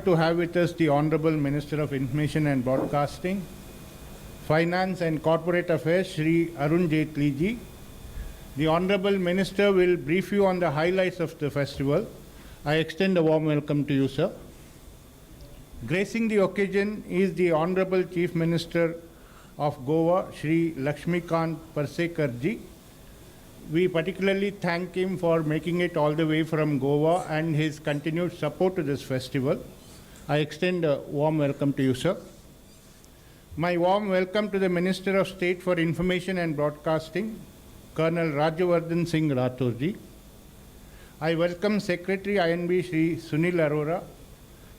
To have with us the Honorable Minister of Information and Broadcasting, Finance and Corporate Affairs, Shri Arun Jaitley ji. The Honorable Minister will brief you on the highlights of the festival. I extend a warm welcome to you, sir. Gracing the occasion is the Honorable Chief Minister of Goa, Shri Lakshmikant Parsekar ji. We particularly thank him for making it all the way from Goa and his continued support to this festival. I extend a warm welcome to you, sir. My warm welcome to the Minister of State for Information and Broadcasting, Colonel Rajyavardhan Singh Rathore ji. I welcome Secretary INB Shri Sunil Arora,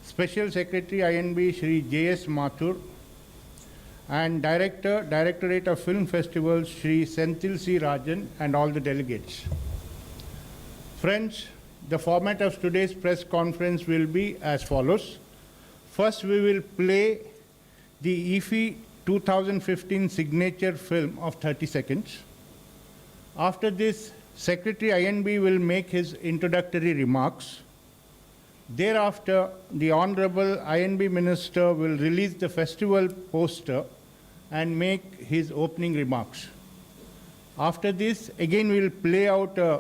Special Secretary INB Shri J.S. Mathur, and Directorate of Film Festivals, Shri Senthil C. Rajan, and all the delegates. Friends, the format of today's press conference will be as follows. First, we will play the IFFI 2015 signature film of 30 seconds. After this, Secretary INB will make his introductory remarks. Thereafter, the Honorable INB Minister will release the festival poster and make his opening remarks. After this, again we will play out a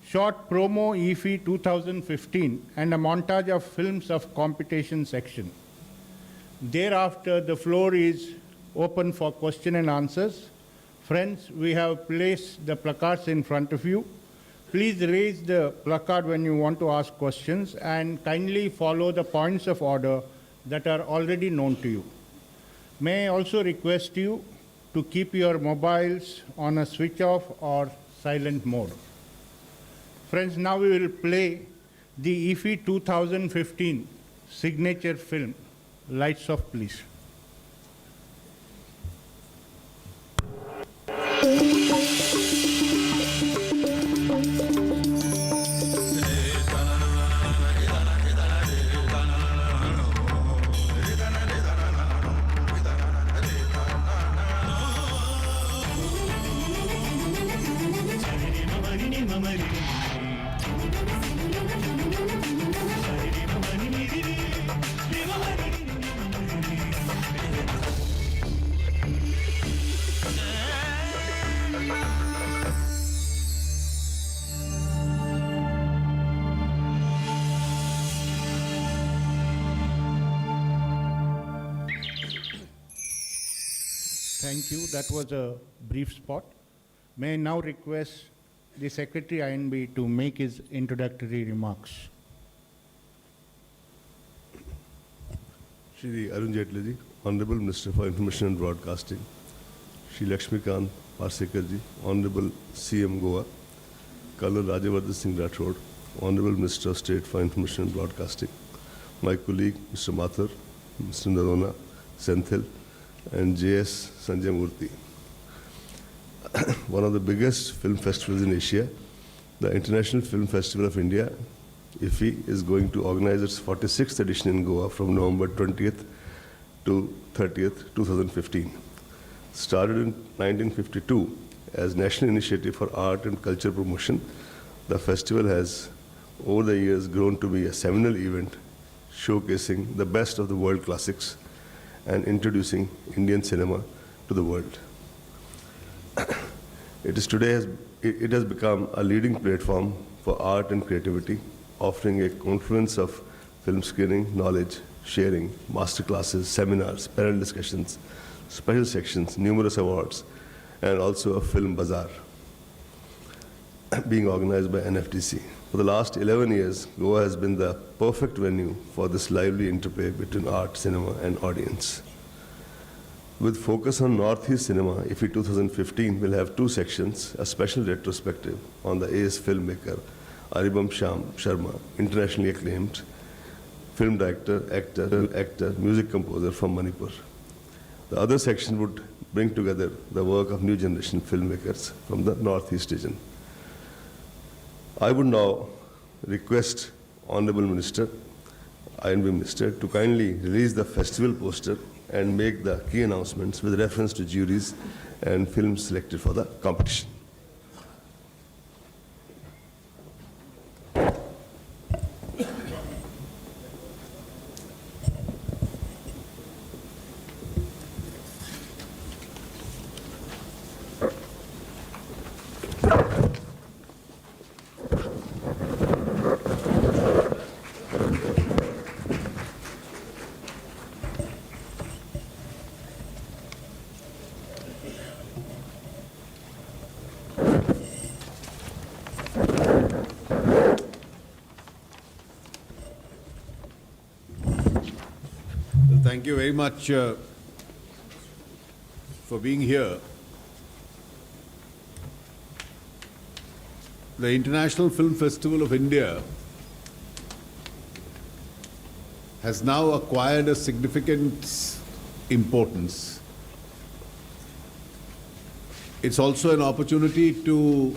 short promo IFFI 2015 and a montage of films of competition section. Thereafter, the floor is open for question and answers. Friends, we have placed the placards in front of you. Please raise the placard when you want to ask questions and kindly follow the points of order that are already known to you. May I also request you to keep your mobiles on a switch off or silent mode. Friends, now we will play the IFFI 2015 signature film. Lights off, please. Thank you. That was a brief spot. May I now request the Secretary INB to make his introductory remarks. Shri Arun Jaitley ji, Honorable Minister for Information and Broadcasting, Shri Lakshmikant Parsekar ji, Honorable CM Goa, Colonel Rajyavardhan Singh Rathore, Honorable Minister of State for Information and Broadcasting, my colleague Mr. Mathur, Mr. Narona, Senthil, and J.S. Sanjay Murthy. One of the biggest film festivals in Asia, the International Film Festival of India, IFFI, is going to organize its 46th edition in Goa from November 20th to 30th, 2015. Started in 1952 as National Initiative for Art and Culture Promotion, the festival has over the years grown to be a seminal event showcasing the best of the world classics and introducing Indian cinema to the world. It has become a leading platform for art and creativity, offering a confluence of film screening, knowledge, sharing, master classes, seminars, panel discussions, special sections, numerous awards, and also a film bazaar being organized by NFDC. For the last 11 years, Goa has been the perfect venue for this lively interplay between art, cinema, and audience. With focus on Northeast cinema, IFFI 2015 will have two sections, a special retrospective on the ace filmmaker Aribam Sharma, internationally acclaimed film director, actor, music composer from Manipur. The other section would bring together the work of new generation filmmakers from the Northeast region. I would now request Honorable Minister, INB Minister, to kindly release the festival poster and make the key announcements with reference to juries and films selected for the competition. Thank you very much for being here. The International Film Festival of India has now acquired a significant importance. It's also an opportunity to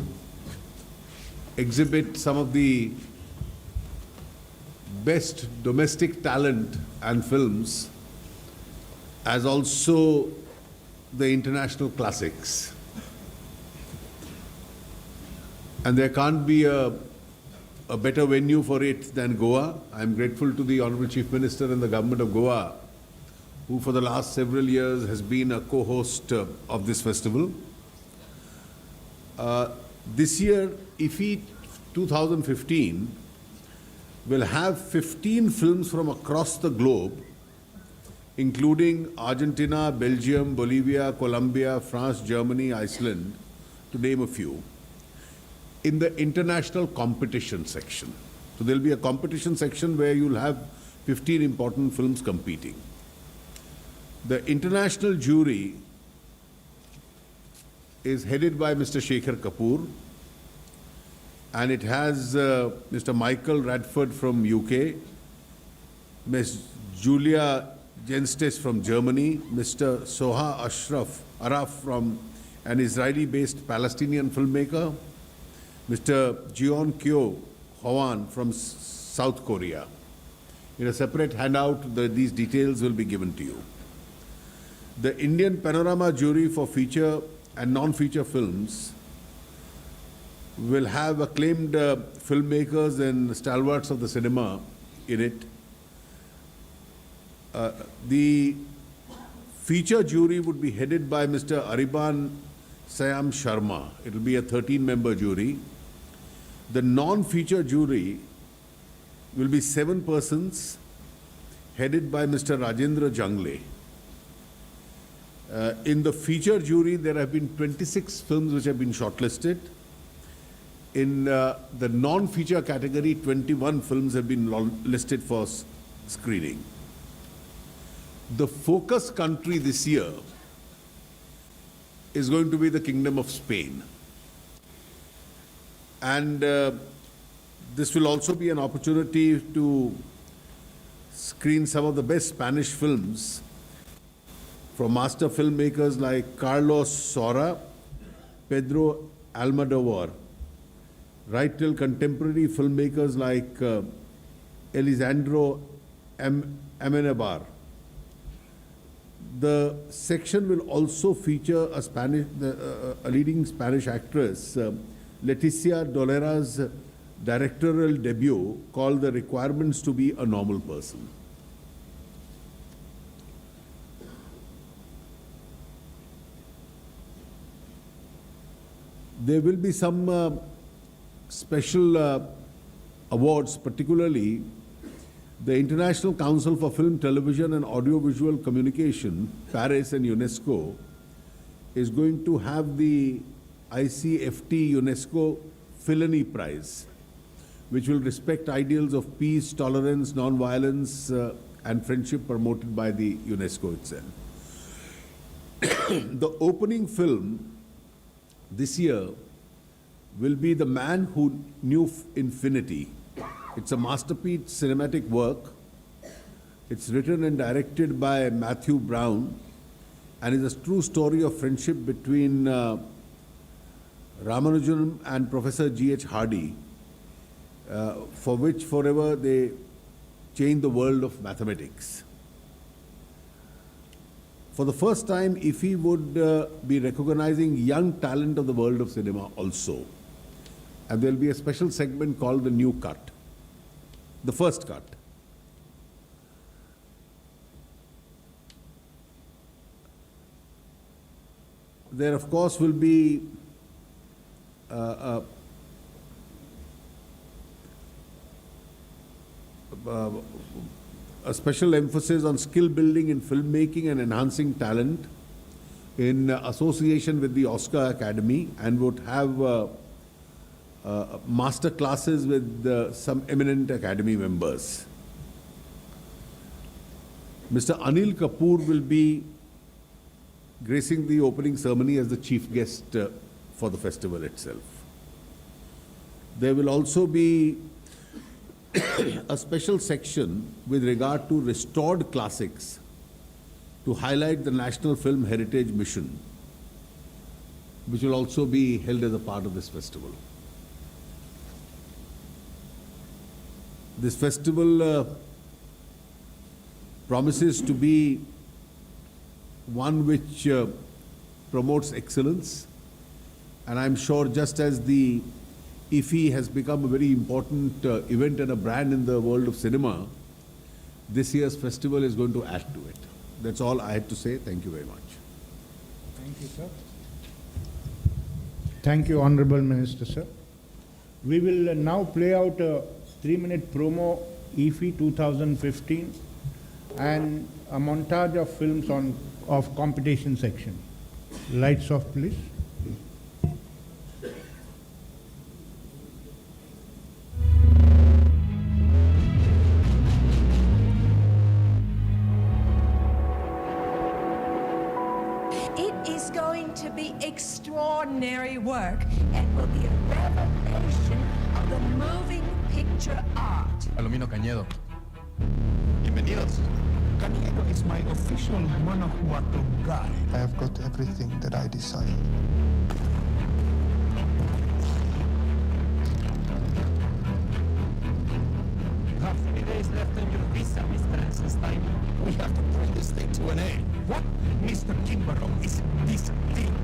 exhibit some of the best domestic talent and films, as also the international classics. And there can't be a better venue for it than Goa. I'm grateful to the Honorable Chief Minister and the Government of Goa, who for the last several years has been a co-host of this festival. This year, IFFI 2015 will have 15 films from across the globe, including Argentina, Belgium, Bolivia, Colombia, France, Germany, Iceland, to name a few, in the international competition section. So there'll be a competition section where you'll have 15 important films competing. The international jury is headed by Mr. Shekhar Kapoor, and it has Mr. Michael Radford from UK, Ms. Julia Jenstes from Germany, Mr. Soha Araf from an Israeli-based Palestinian filmmaker, Mr. Jeon Kyo Hwan from South Korea. In a separate handout, these details will be given to you. The Indian Panorama Jury for feature and non-feature films will have acclaimed filmmakers and stalwarts of the cinema in it. The feature jury would be headed by Mr. Ariban Sayam Sharma. It will be a 13-member jury. The non-feature jury will be 7 persons, headed by Mr. Rajendra Jangle. In the feature jury, there have been 26 films which have been shortlisted. In the non-feature category, 21 films have been listed for screening. The focus country this year is going to be the Kingdom of Spain. And this will also be an opportunity to screen some of the best Spanish films from master filmmakers like Carlos Saura, Pedro Almodovar, right till contemporary filmmakers like Elisandro Amenabar. The section will also feature a leading Spanish actress, Leticia Dolera's directorial debut called The Requirements to be a Normal Person. There will be some special awards, particularly the International Council for Film, Television and Audiovisual Communication, Paris and UNESCO, is going to have the ICFT UNESCO Filani Prize, which will respect ideals of peace, tolerance, non-violence, and friendship promoted by the UNESCO itself. The opening film this year will be The Man Who Knew Infinity. It's a masterpiece cinematic work. It's written and directed by Matthew Brown and is a true story of friendship between Ramanujan and Professor G.H. Hardy, for which forever they changed the world of mathematics. For the first time, IFFI would be recognizing young talent of the world of cinema also. And there'll be a special segment called The New Cut, the first cut. There, of course, will be a special emphasis on skill building in filmmaking and enhancing talent in association with the Oscar Academy, and would have master classes with some eminent Academy members. Mr. Anil Kapoor will be gracing the opening ceremony as the chief guest for the festival itself. There will also be a special section with regard to restored classics to highlight the National Film Heritage Mission, which will also be held as a part of this festival. This festival promises to be one which promotes excellence, and I'm sure just as the IFFI has become a very important event and a brand in the world of cinema, this year's festival is going to add to it. That's all I had to say. Thank you very much. Thank you, sir. Thank you, Honorable Minister, sir. We will now play out a 3-minute promo IFFI 2015 and a montage of films of competition section. Lights off, please. It is going to be extraordinary work and will be a revelation of the moving picture art. Palomino Cañedo. Bienvenidos. Cañedo is my official Guanajuato guide. I have got everything that I desire. You have 3 days left on your visa, Mr. Eisenstein. We have to bring this thing to an end. What, Mr. Kimbrough, is this thing?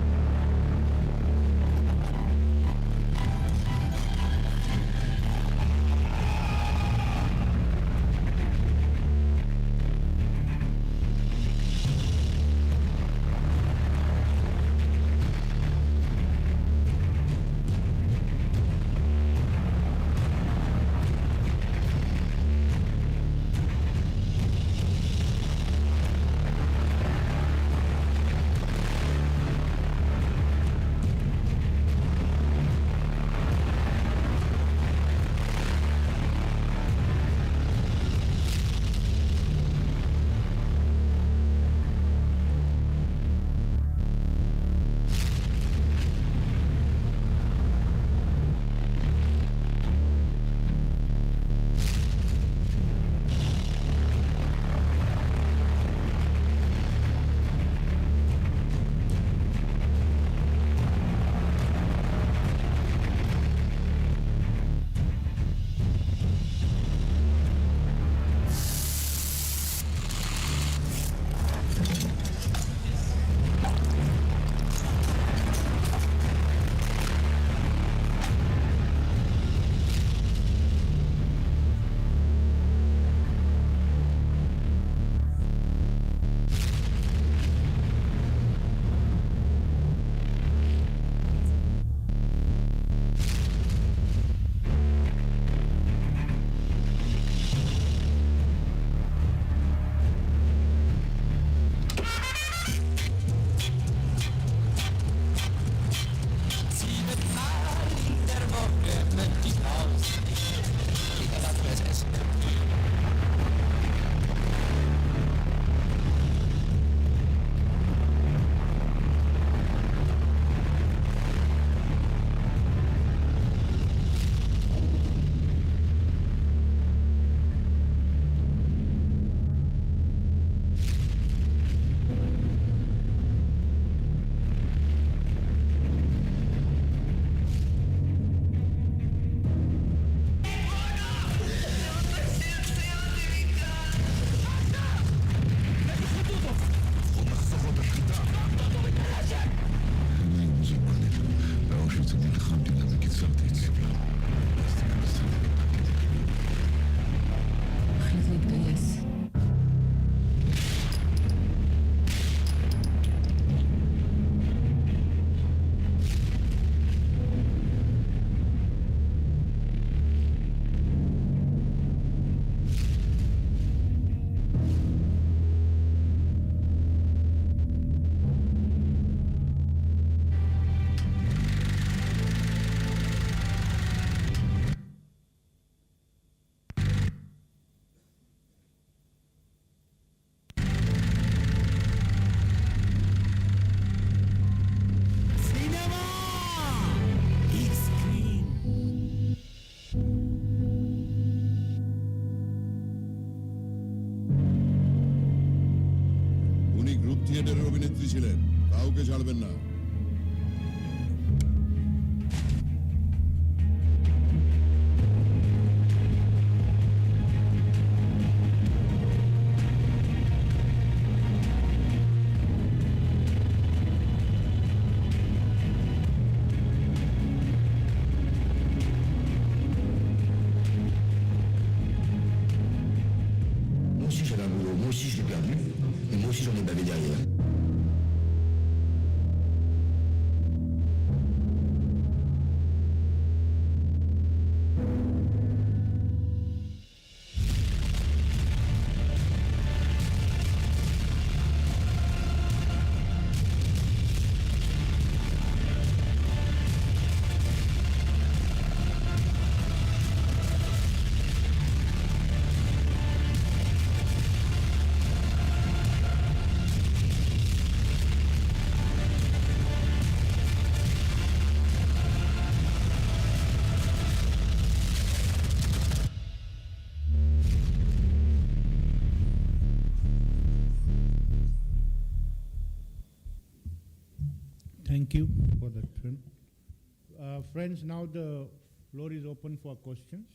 Group থিয়েটারের অভিনেত্রী ছিলেন, কাউকে ছাড়বেন না। Moi aussi j'ai un boulot, moi aussi je l'ai perdu, et moi aussi j'en ai bavé derrière. Thank you for that film. Friends, now the floor is open for questions.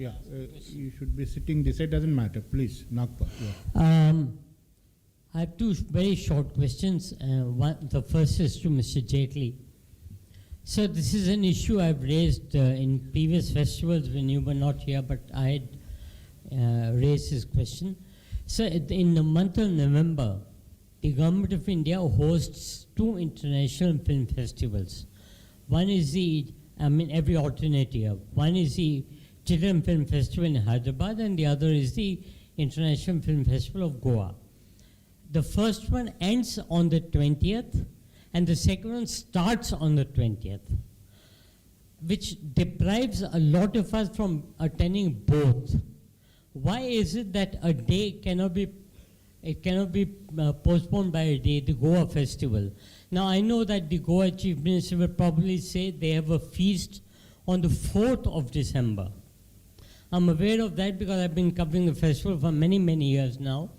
Yeah, you should be sitting this side, doesn't matter, please, Nagpur. Yeah. I have two very short questions. The first is to Mr. Jaitley. So this is an issue I've raised in previous festivals when you were not here, but I had raised this question. So in the month of November, the Government of India hosts two international film festivals. One is every alternate year. One is the Children Film Festival in Hyderabad, and the other is the International Film Festival of Goa. The first one ends on the 20th, and the second one starts on the 20th, which deprives a lot of us from attending both. Why is it that a day cannot be postponed by a day, the Goa festival? Now I know that the Goa Chief Minister will probably say they have a feast on the 4th of December. I'm aware of that because I've been covering the festival for many, many years now.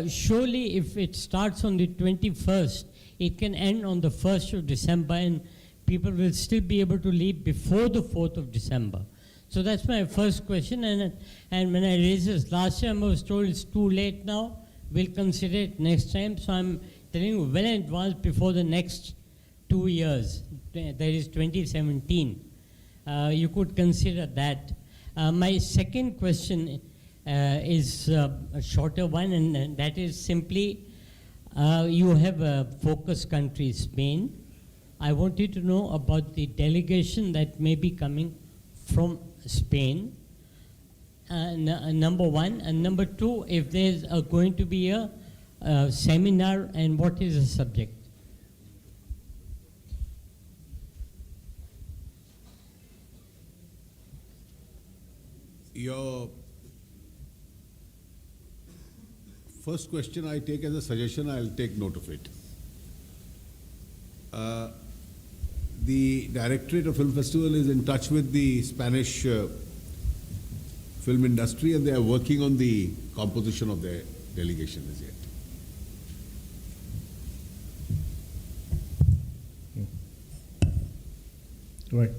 Surely if it starts on the 21st, it can end on the 1st of December and people will still be able to leave before the 4th of December. So that's my first question, and when I raised this last time, I was told it's too late now, we'll consider it next time. So I'm telling you well in advance before the next 2 years, that is 2017, you could consider that. My second question is a shorter one, and that is simply, you have a focus country, Spain. I wanted to know about the delegation that may be coming from Spain, number one. And number two, if there's going to be a seminar, and what is the subject? Your first question I take as a suggestion, I'll take note of it. The Directorate of Film Festival is in touch with the Spanish film industry, and they are working on the composition of their delegation as yet. Right.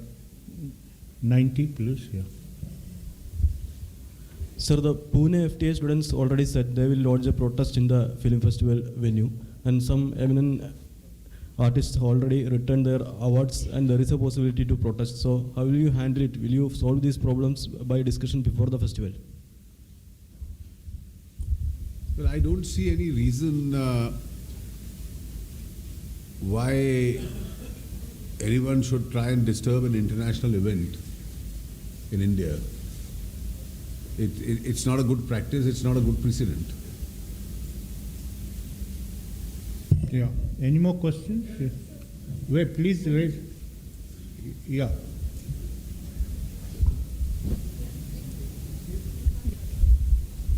90 plus, yeah. Sir, the Pune FTA students already said they will lodge a protest in the film festival venue, and some eminent artists already returned their awards, and there is a possibility to protest. So how will you handle it? Will you solve these problems by discussion before the festival? Well, I don't see any reason why anyone should try and disturb an international event in India. It's not a good practice, it's not a good precedent. Yeah. Any more questions? Yes. Wait, please raise. Yeah.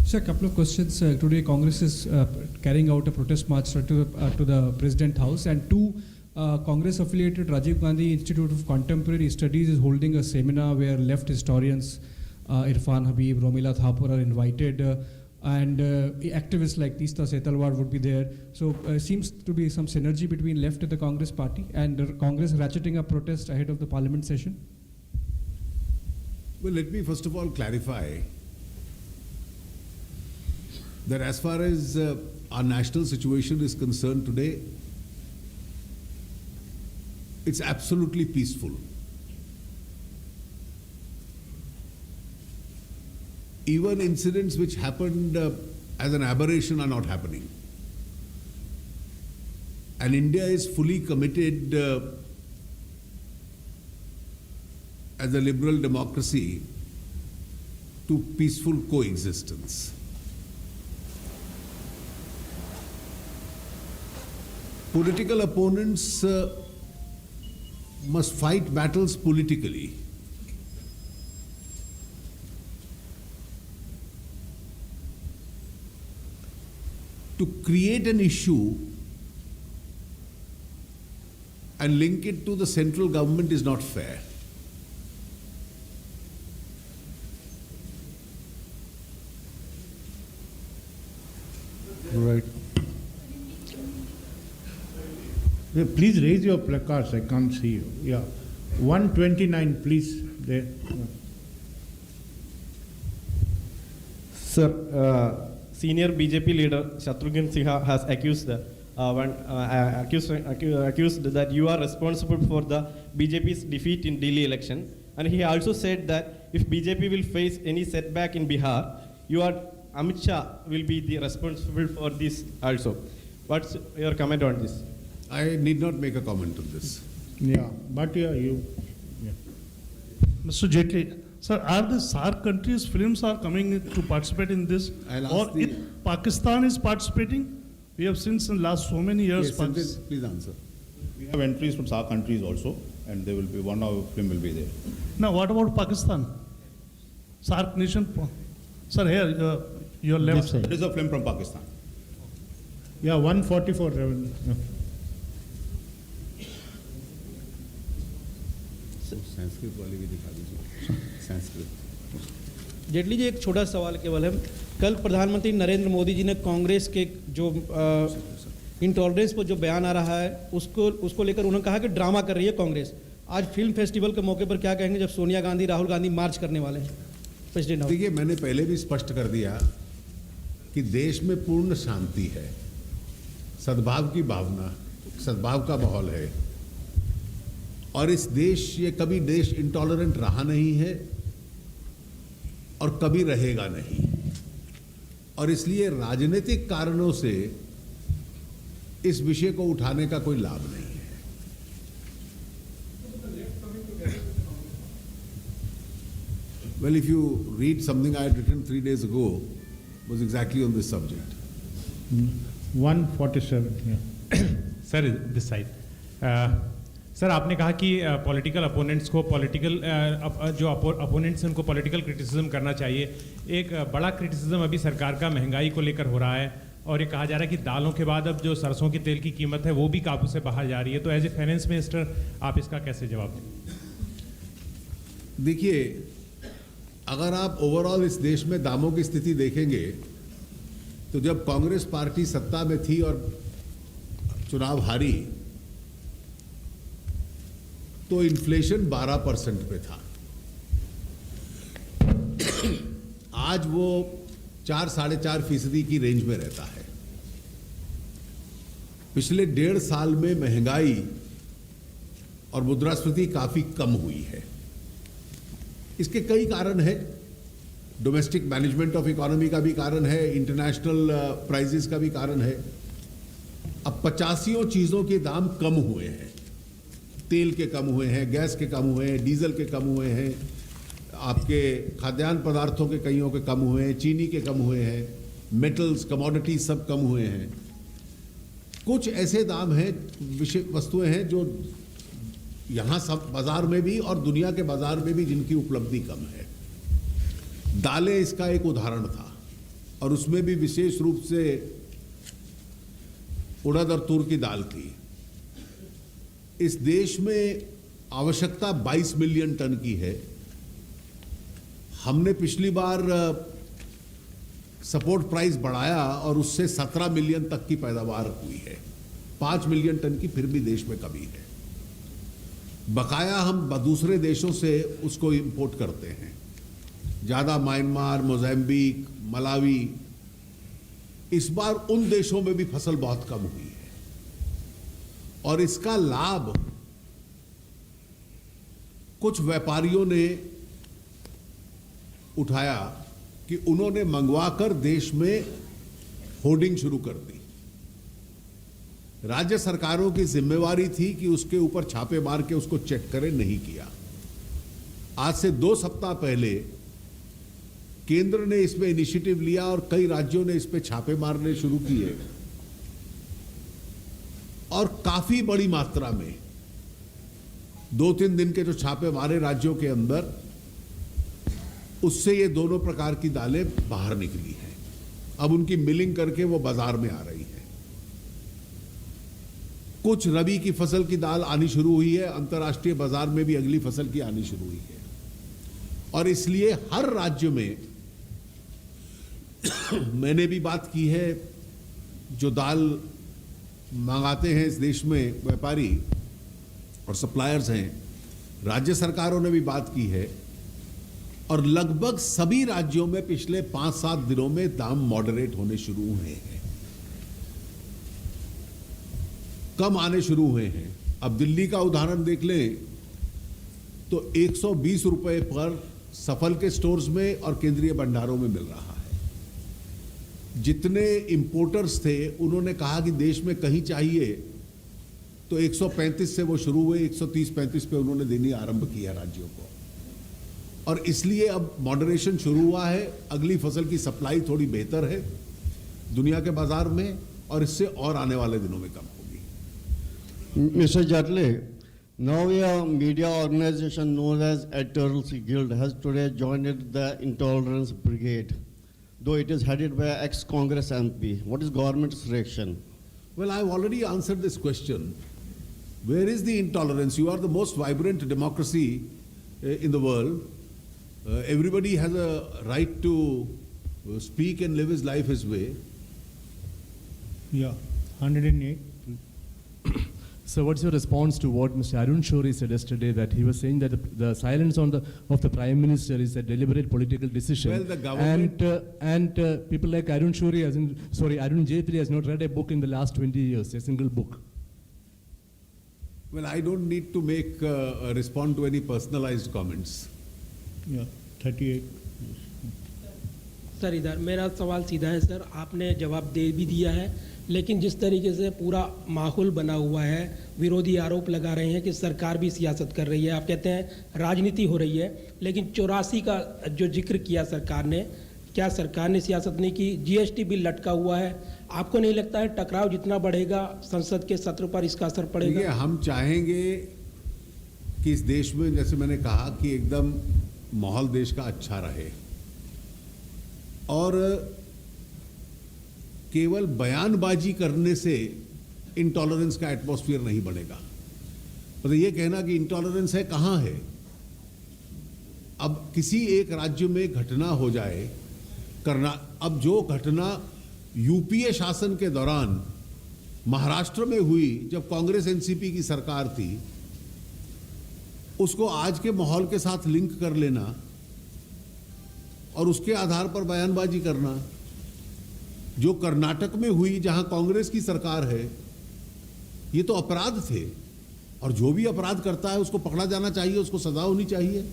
Sir, a couple of questions. Today, Congress is carrying out a protest march to the President House, and two Congress-affiliated Rajiv Gandhi Institute of Contemporary Studies is holding a seminar where left historians Irfan Habib, Romila Thapur are invited and activists like Teesta Setalwar would be there. So seems to be some synergy between left of the Congress party and Congress ratcheting up protest ahead of the parliament session. Well, let me first of all clarify that as far as our national situation is concerned today, it's absolutely peaceful. Even incidents which happened as an aberration are not happening. And India is fully committed as a liberal democracy to peaceful coexistence. Political opponents must fight battles politically. To create an issue and link it to the central government is not fair. Right. Yeah, please raise your placards. I can't see you. Yeah. 129, please. There. Yeah. Sir, senior BJP leader Shatrughan Sinha has accused that you are responsible for the BJP's defeat in Delhi election, and he also said that if BJP will face any setback in Bihar, Amit Shah will be the responsible for this also. What's your comment on this? I need not make a comment on this. Yeah, but yeah, you. Yeah. Mr. Jaitley, sir, are the SAARC countries' films are coming to participate in this? Or if Pakistan is participating? We have seen in the last so many years. Yes, please answer. We have entries from SAARC countries also, and there will be one of film will be there. Now, what about Pakistan? SAARC nation? Sir, here, your left side. There is a film from Pakistan. Yeah, 144 revenue. Yeah. Sanskrit वाली भी दिखा दीजिए संस्कृत। जेटली जी, एक छोटा सवाल केवल है, कल प्रधानमंत्री नरेंद्र मोदी जी ने कांग्रेस के जो इंटॉलरेंस पर जो बयान आ रहा है उसको लेकर उन्होंने कहा कि ड्रामा कर रही है कांग्रेस। आज फिल्म फेस्टिवल के मौके पर क्या कहेंगे जब सोनिया गांधी राहुल गांधी मार्च करने वाले हैं प्रेसिडेंट? देखिए, मैंने पहले भी स्पष्ट कर दिया कि देश में पूर्ण शांति है, सद्भाव की भावना, सद्भाव का माहौल है, और इस देश ये कभी देश इंटॉलरेंट रहा नहीं है और कभी रहेगा नहीं, और इसलिए राजनीतिक कारणों से इस विषय को उठाने का कोई लाभ नहीं है। Well, if you read something I had written 3 days ago, was exactly on this subject. 147. Yeah. Sir, this side. Sir, आपने कहा कि पॉलिटिकल अपोनेंट्स को जो अपोनेंट्स हैं उनको पॉलिटिकल क्रिटिसिज्म करना चाहिए। एक बड़ा क्रिटिसिज्म अभी सरकार का महंगाई को लेकर हो रहा है, और ये कहा जा रहा है कि दालों के बाद अब जो सरसों के तेल की कीमत है वो भी काबू से बाहर जा रही है। तो एज ए फाइनेंस मिनिस्टर आप इसका कैसे जवाब दें? देखिए, अगर आप ओवरऑल इस देश में दामों की स्थिति देखेंगे तो जब कांग्रेस पार्टी सत्ता में थी और चुनाव हारी तो इन्फ्लेशन 12% पे था। आज वो 4-4.5% की रेंज में रहता है। पिछले 1.5 साल में महंगाई और मुद्रास्फीति काफी कम हुई है। इसके कई कारण हैं, डोमेस्टिक मैनेजमेंट ऑफ इकोनॉमी का भी कारण है, इंटरनेशनल प्राइसेस का भी कारण है। अब 85 चीजों के दाम कम हुए हैं, तेल के कम हुए हैं, गैस के कम हुए हैं, डीजल के कम हुए हैं, आपके खाद्यान्न पदार्थों के कईयों के कम हुए हैं, चीनी के कम हुए हैं, मेटल्स, कमोडिटीज सब कम हुए हैं। कुछ ऐसे दाम हैं, वस्तुएं हैं जो यहाँ सब बाजार में भी और दुनिया के बाजार में भी जिनकी उपलब्धि कम है। दालें इसका एक उदाहरण था, और उसमें भी विशेष रूप से उड़द और तूर की दाल की। इस देश में आवश्यकता 22 मिलियन टन की है। हमने पिछली बार सपोर्ट प्राइस बढ़ाया और उससे 17 मिलियन तक की पैदावार हुई है। 5 मिलियन टन की फिर भी देश में कमी है। बकाया हम दूसरे देशों से उसको इंपोर्ट करते हैं, ज़्यादा म्यांमार, मोज़ाम्बिक, मलावी। इस बार उन देशों में भी फसल बहुत कम हुई है और इसका लाभ कुछ व्यापारियों ने उठाया कि उन्होंने मंगवाकर देश में होर्डिंग शुरू कर दी। राज्य सरकारों की जिम्मेवारी थी कि उसके ऊपर छापे मार के उसको चेक करें, नहीं किया। आज से 2 सप्ताह पहले केंद्र ने इसमें इनिशिएटिव लिया और कई राज्यों ने इस पे छापे मारने शुरू किए और काफी बड़ी मात्रा में 2-3 दिन के जो छापे मारे राज्यों के अंदर, उससे ये दोनों प्रकार की दालें बाहर निकली हैं। अब उनकी मिलिंग करके वो बाजार में आ रही है। कुछ रबी की फसल की दाल आनी शुरू हुई है, अंतर्राष्ट्रीय बाजार में भी अगली फसल की आनी शुरू हुई है। और इसलिए हर राज्य में मैंने भी बात की है, जो दाल मंगाते हैं इस देश में व्यापारी और सप्लायर्स हैं, राज्य सरकारों ने भी बात की है और लगभग सभी राज्यों में पिछले 5-7 दिनों में दाम मॉडरेट होने शुरू हुए हैं, कम आने शुरू हुए हैं। अब दिल्ली का उदाहरण देख लें तो 120 रुपए पर सफल के स्टोर्स में और केंद्रीय भंडारों में मिल रहा है। जितने इंपोर्टर्स थे उन्होंने कहा कि देश में कहीं चाहिए तो 135 से वो शुरू हुए, 130-135 पे उन्होंने देनी आरंभ किया राज्यों को। और इसलिए अब मॉडरेशन शुरू हुआ है। अगली फसल की सप्लाई थोड़ी बेहतर है दुनिया के बाजार में और इससे और आने वाले दिनों में कम होगी। Mr. Jaitley, now a media organization known as Editors Guild has today joined the Intolerance Brigade, though it is headed by ex-Congress MP. What is government's reaction? Well, I've already answered this question. Where is the intolerance? You are the most vibrant democracy in the world. Everybody has a right to speak and live his life his way. Yeah, 108. So what's your response to what Mr. Arun Shori said yesterday, that he was saying that the silence of the Prime Minister is a deliberate political decision? Well, the government... And people like Arun Shori, Arun Jaitley has not read a book in the last 20 years, a single book. Well, I don't need to make respond to any personalized comments. Yeah, 38. Sir इधर मेरा सवाल सीधा है sir, आपने जवाब दे भी दिया है, लेकिन जिस तरीके से पूरा माहौल बना हुआ है, विरोधी आरोप लगा रहे हैं कि सरकार भी सियासत कर रही है, आप कहते हैं राजनीति हो रही है, लेकिन 84 का जो जिक्र किया सरकार ने, क्या सरकार ने सियासत नहीं की? जीएसटी बिल लटका हुआ है, आपको नहीं लगता है टकराव जितना बढ़ेगा संसद के सत्र पर इसका असर पड़ेगा? हम चाहेंगे कि इस देश में, जैसे मैंने कहा, कि एकदम माहौल देश का अच्छा रहे और केवल बयानबाजी करने से इंटॉलरेंस का एटमॉस्फेयर नहीं बनेगा। मतलब ये कहना कि इंटॉलरेंस है, कहाँ है? अब किसी एक राज्य में घटना हो जाए, अब जो घटना यूपीए शासन के दौरान महाराष्ट्र में हुई जब कांग्रेस एनसीपी की सरकार थी, उसको आज के माहौल के साथ लिंक कर लेना और उसके आधार पर बयानबाजी करना, जो कर्नाटक में हुई जहां कांग्रेस की सरकार है, ये तो अपराध थे और जो भी अपराध करता है उसको पकड़ा जाना चाहिए, उसको सजा होनी चाहिए।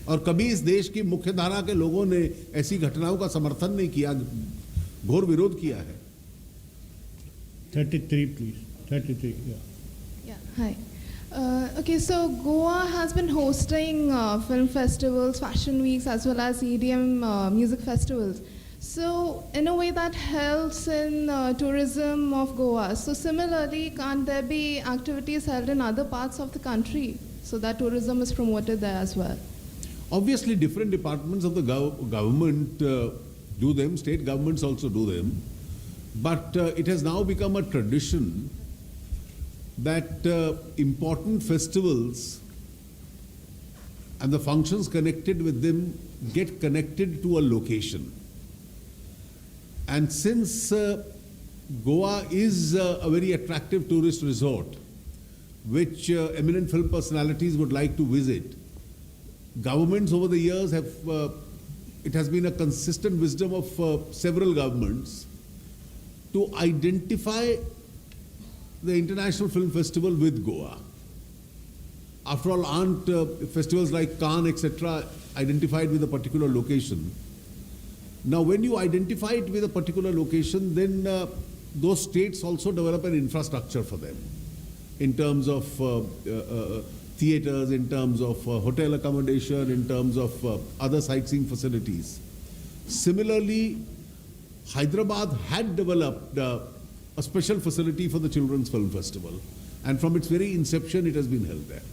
और कभी इस देश की मुख्य धारा के लोगों ने ऐसी घटनाओं का समर्थन नहीं किया, घोर विरोध किया है। 33 please, 33, Yeah, hi. Okay, so Goa has been hosting film festivals, fashion weeks, as well as EDM music festivals. So in a way that helps in tourism of Goa. So similarly, can't there be activities held in other parts of the country so that tourism is promoted there as well? Obviously, different departments of the government do them, state governments also do them. But it has now become a tradition that important festivals and the functions connected with them get connected to a location. And since Goa is a very attractive tourist resort, which eminent film personalities would like to visit, governments over the years have, it has been a consistent wisdom of several governments to identify the International Film Festival with Goa. After all, aren't festivals like Cannes, etc., identified with a particular location? Now, when you identify it with a particular location, then those states also develop an infrastructure for them in terms of theaters, in terms of hotel accommodation, in terms of other sightseeing facilities. Similarly, Hyderabad had developed a special facility for the Children's Film Festival, and from its very inception, it has been held there.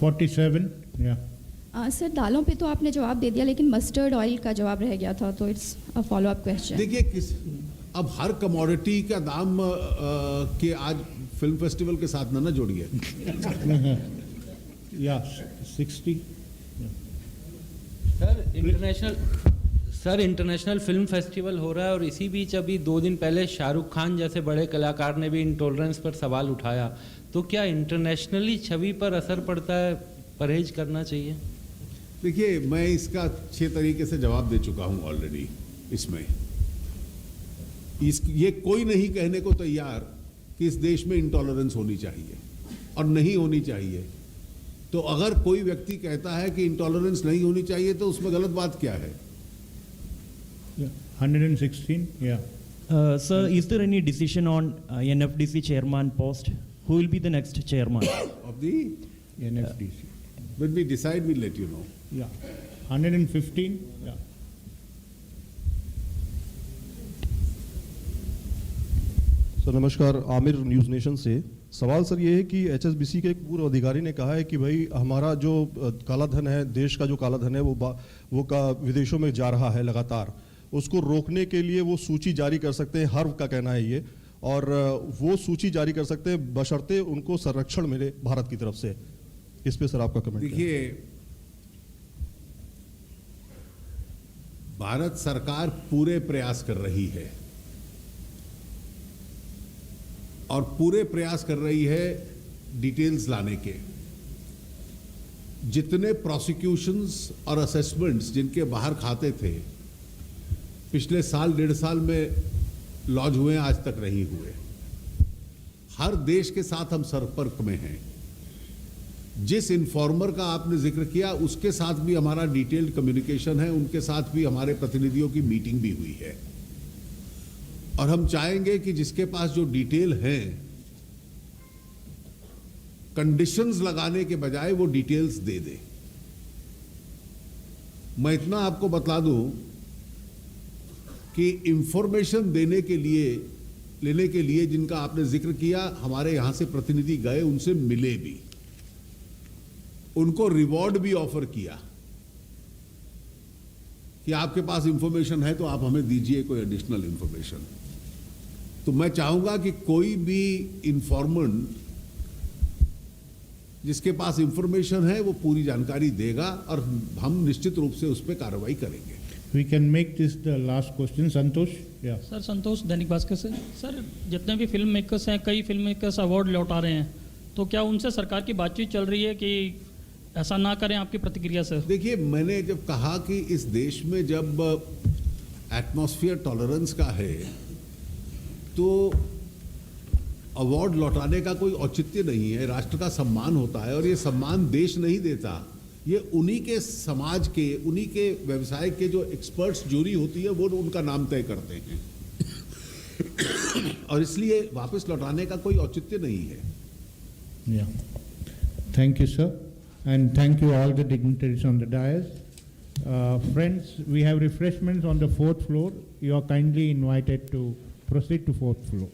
47, yeah. Sir दालों पे तो आपने जवाब दे दिया, लेकिन mustard oil का जवाब रह गया था, तो it's a follow up question. देखिए, अब हर कमोडिटी का दाम के आज फिल्म फेस्टिवल के साथ ना जोड़िए. या 60. सर इंटरनेशनल फिल्म फेस्टिवल हो रहा है और इसी बीच अभी 2 दिन पहले शाहरुख खान जैसे बड़े कलाकार ने भी इंटॉलरेंस पर सवाल उठाया, तो क्या इंटरनेशनली छवि पर असर पड़ता है, परहेज करना चाहिए? देखिए, मैं इसका अच्छे तरीके से जवाब दे चुका हूं ऑलरेडी. इसमें ये कोई नहीं कहने को तैयार कि इस देश में इंटॉलरेंस होनी चाहिए और नहीं होनी चाहिए. तो अगर कोई व्यक्ति कहता है कि इंटॉलरेंस नहीं होनी चाहिए, तो उसमें गलत बात क्या है? 116, yeah. Sir, is there any decision on NFDC chairman post? Who will be the next chairman? Of the NFDC. When we decide, we'll let you know. Yeah. 115, yeah. Sir नमस्कार, आमिर न्यूज़ नेशन से. सवाल sir ये है कि HSBC के एक पूर्व अधिकारी ने कहा है कि भाई हमारा जो काला धन है, देश का जो काला धन है वो का विदेशों में जा रहा है लगातार, उसको रोकने के लिए वो सूची जारी कर सकते हैं. हर्व का कहना है ये, और वो सूची जारी कर सकते हैं बशर्ते उनको संरक्षण मिले भारत की तरफ से. इस पे सर आपका कमेंट. देखिए, भारत सरकार पूरे प्रयास कर रही है और पूरे प्रयास कर रही है डिटेल्स लाने के. जितने प्रोसिक्यूशंस और असेसमेंट्स जिनके बाहर खाते थे पिछले साल 1.5 साल में लॉन्च हुए, आज तक नहीं हुए. हर देश के साथ हम संपर्क में हैं. जिस इन्फॉर्मर का आपने जिक्र किया उसके साथ भी हमारा डिटेल्ड कम्युनिकेशन है, उनके साथ भी हमारे प्रतिनिधियों की मीटिंग भी हुई है. और हम चाहेंगे कि जिसके पास जो डिटेल है, कंडीशंस लगाने के बजाय वो डिटेल्स दे दे. मैं इतना आपको बता दूं कि इंफॉर्मेशन लेने के लिए जिनका आपने जिक्र किया, हमारे यहां से प्रतिनिधि गए, उनसे मिले भी, उनको रिवॉर्ड भी ऑफर किया कि आपके पास इंफॉर्मेशन है तो आप हमें दीजिए कोई एडिशनल इंफॉर्मेशन. तो मैं चाहूंगा कि कोई भी इंफॉर्मेंट जिसके पास इंफॉर्मेशन है वो पूरी जानकारी देगा और हम निश्चित रूप से उस पर कार्रवाई करेंगे. We can make this the last question. Santosh, yeah. Sir Santosh, Dainik Bhaskar से. सर जितने भी फिल्म मेकर्स हैं, कई फिल्म मेकर्स अवार्ड लौटा रहे हैं, तो क्या उनसे सरकार की बातचीत चल रही है कि ऐसा ना करें? आपकी प्रतिक्रिया सर. देखिए, मैंने जब कहा कि इस देश में जब एटमॉस्फेयर टॉलरेंस का है तो अवार्ड लौटाने का कोई औचित्य नहीं है. राष्ट्र का सम्मान होता है और ये सम्मान देश नहीं देता, ये उन्हीं के समाज के, उन्हीं के व्यवसाय के जो एक्सपर्ट्स जूरी होती है वो उनका नाम तय करते हैं. और इसलिए वापस लौटाने का कोई औचित्य नहीं है. Yeah. Thank you, sir. And thank you all the dignitaries on the dais. Friends, we have refreshments on the 4th floor. You are kindly invited to proceed to 4th floor.